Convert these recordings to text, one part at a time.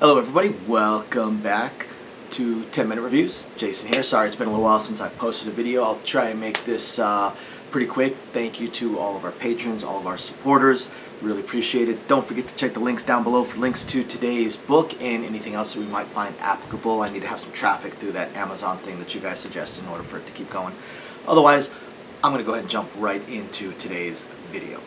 Hello everybody, welcome back to 10 Minute Reviews. Jason here. Sorry it's been a little while since I posted a video. I'll try and make this pretty quick. Thank you to all of our patrons, all of our supporters. Really appreciate it. Don't forget to check the links down below for links to today's book and anything else that we might find applicable. I need to have some traffic through that Amazon thing that you guys suggest in order for it to keep going. Otherwise, I'm going to go ahead and jump right into today's video.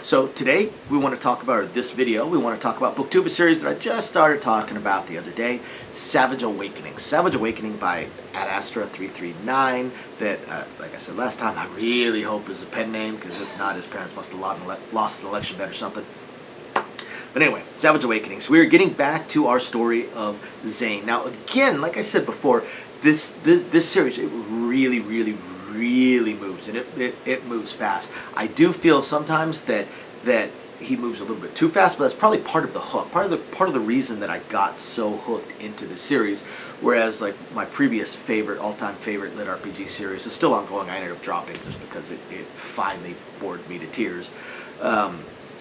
So today we want to talk about, or this video, we want to talk about book 2 of a series that I just started talking about the other day, Savage Awakening. Savage Awakening by Adastra339 that, like I said last time, I really hope is a pen name, because if not, his parents must have lost an election bet or something. But anyway, Savage Awakening. So we are getting back to our story of Zane. Now again, like I said before, this series, it really moves, and it moves fast. I do feel sometimes that he moves a little bit too fast, but that's probably part of the hook, part of the reason that I got so hooked into the series. Whereas like my previous all-time favorite lit RPG series is still ongoing. I ended up dropping just because it finally bored me to tears.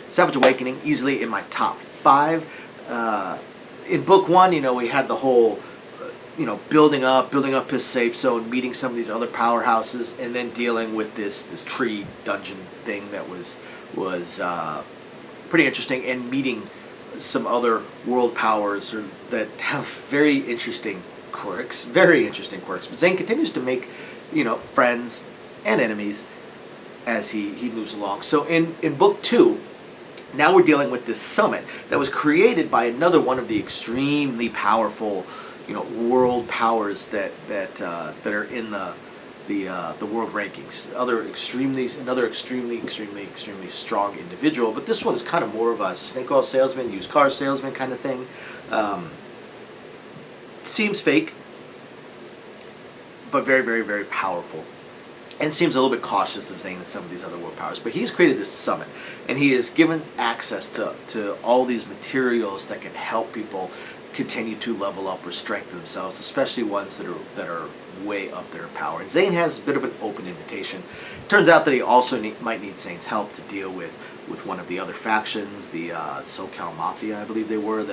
Savage Awakening, easily in my top 5. In book 1, you know, we had the whole building up his safe zone, meeting some of these other powerhouses, and then dealing with this tree dungeon thing that was pretty interesting, and meeting some other world powers that have very interesting quirks. But Zane continues to make friends and enemies as he moves along. So in book 2, now we're dealing with this summit that was created by another one of the extremely powerful world powers that are in the world rankings. Another extremely strong individual, but this one is kind of more of a snake oil salesman, used car salesman kind of thing. Seems fake, but very powerful, and seems a little bit cautious of Zane and some of these other world powers. But he's created this summit, and he is given access to all these materials that can help people continue to level up or strengthen themselves, especially ones that are way up there in power. And Zane has a bit of an open invitation. Turns out that he also might need Zane's help to deal with one of the other factions, the SoCal Mafia, I believe they were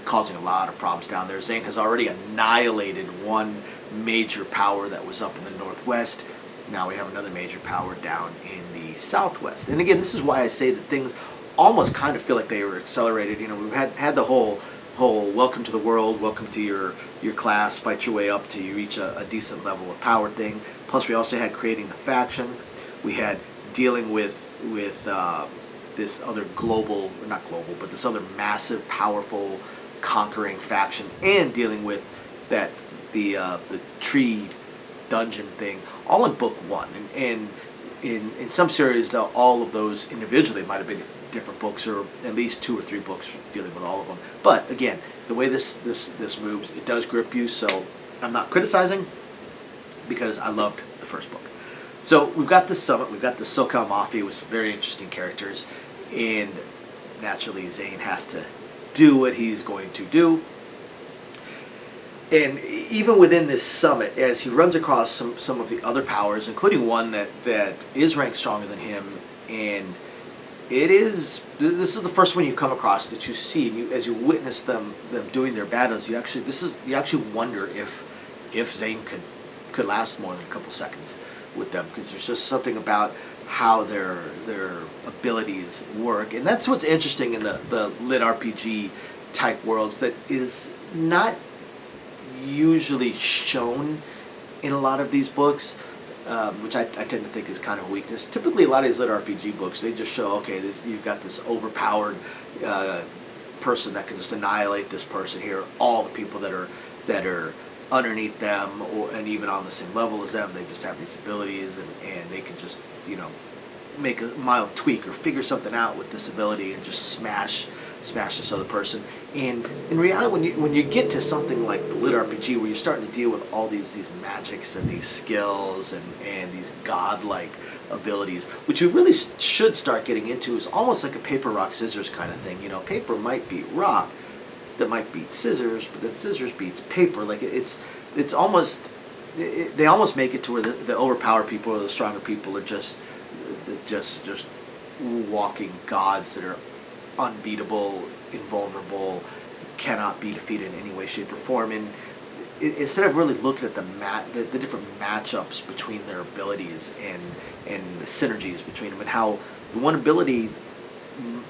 causing a lot of problems down there. Zane has already annihilated one major power that was up in the northwest. Now we have another major power down in the southwest. And again, this is why I say that things almost kind of feel like they were accelerated. We've had the whole welcome to the world, welcome to your class, fight your way up till you reach a decent level of power thing. Plus we also had creating the faction. We had dealing with this other this other massive, powerful, conquering faction, and dealing with the tree dungeon thing, all in book 1. And in some series, all of those individually might have been different books, or at least 2 or 3 books dealing with all of them. But again, the way this moves, it does grip you. So I'm not criticizing, because I loved the first book. So we've got this summit, we've got the SoCal Mafia with some very interesting characters, and naturally Zane has to do what he's going to do. And even within this summit, as he runs across some of the other powers, including one that is ranked stronger than him, and this is the first one you come across that you see, and as you witness them doing their battles, you actually wonder if Zane could last more than a couple seconds with them, because there's just something about how their abilities work. And that's what's interesting in the lit RPG type worlds that is not usually shown in a lot of these books, which I tend to think is kind of a weakness. Typically, a lot of these lit RPG books, they just show, okay, you've got this overpowered person that can just annihilate this person here. All the people that are underneath them, and even on the same level as them, they just have these abilities, and they can just make a mild tweak or figure something out with this ability and just smash this other person. And in reality, when you get to something like the lit RPG, where you're starting to deal with all these magics and these skills and these godlike abilities, which you really should start getting into, is almost like a paper, rock, scissors kind of thing. Paper might beat rock, that might beat scissors, but then scissors beats paper. Like it's almost, they almost make it to where the overpowered people or the stronger people are just walking gods that are unbeatable, invulnerable, cannot be defeated in any way, shape, or form. And instead of really looking at the different matchups between their abilities and the synergies between them, and how one ability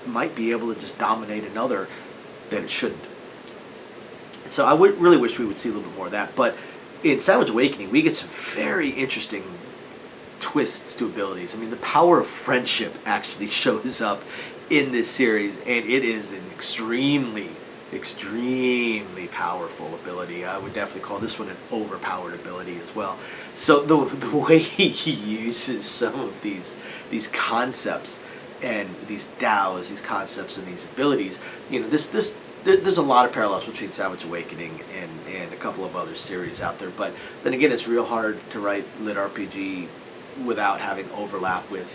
might be able to just dominate another that it shouldn't. So I would really wish we would see a little bit more of that. But in Savage Awakening, we get some very interesting twists to abilities. I mean, the power of friendship actually shows up in this series, and it is an extremely powerful ability. I would definitely call this one an overpowered ability as well. So the way he uses some of these concepts and these DAOs, these concepts and these abilities, you know, there's a lot of parallels between Savage Awakening and a couple of other series out there. But then again, it's real hard to write lit RPG without having overlap with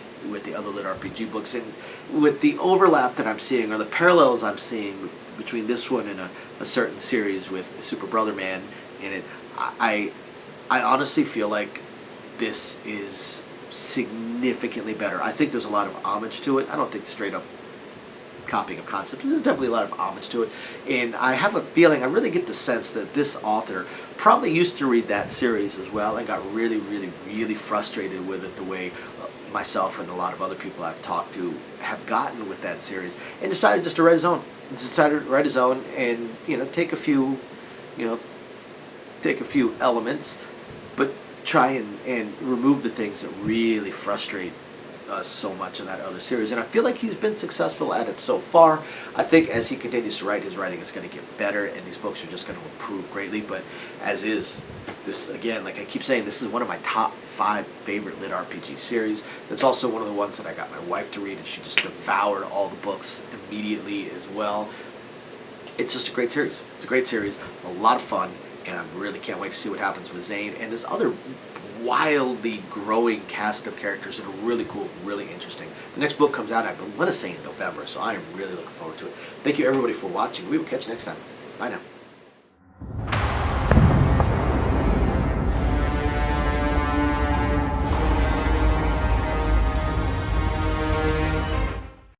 the other lit RPG books. And with the overlap that I'm seeing, or the parallels I'm seeing between this one and a certain series with Super Brother Man in it, I honestly feel like this is significantly better. I think there's a lot of homage to it. I don't think straight up copying of concepts. There's definitely a lot of homage to it, and I have a feeling, I really get the sense that this author probably used to read that series as well and got really frustrated with it, the way myself and a lot of other people I've talked to have gotten with that series, and decided just to write his own. And, you know, take a few elements, but try and remove the things that really frustrate us so much in that other series. And I feel like he's been successful at it so far. I think as he continues to write, his writing is going to get better, and these books are just going to improve greatly. But as is, this, again, like I keep saying, this is one of my top 5 favorite lit RPG series. It's also one of the ones that I got my wife to read, and she just devoured all the books immediately as well. It's just a great series. It's a great series, a lot of fun, and I really can't wait to see what happens with Zane and this other wildly growing cast of characters that are really cool, really interesting. The next book comes out, I want to say in November, so I am really looking forward to it. Thank you everybody for watching. We will catch you next time. Bye now.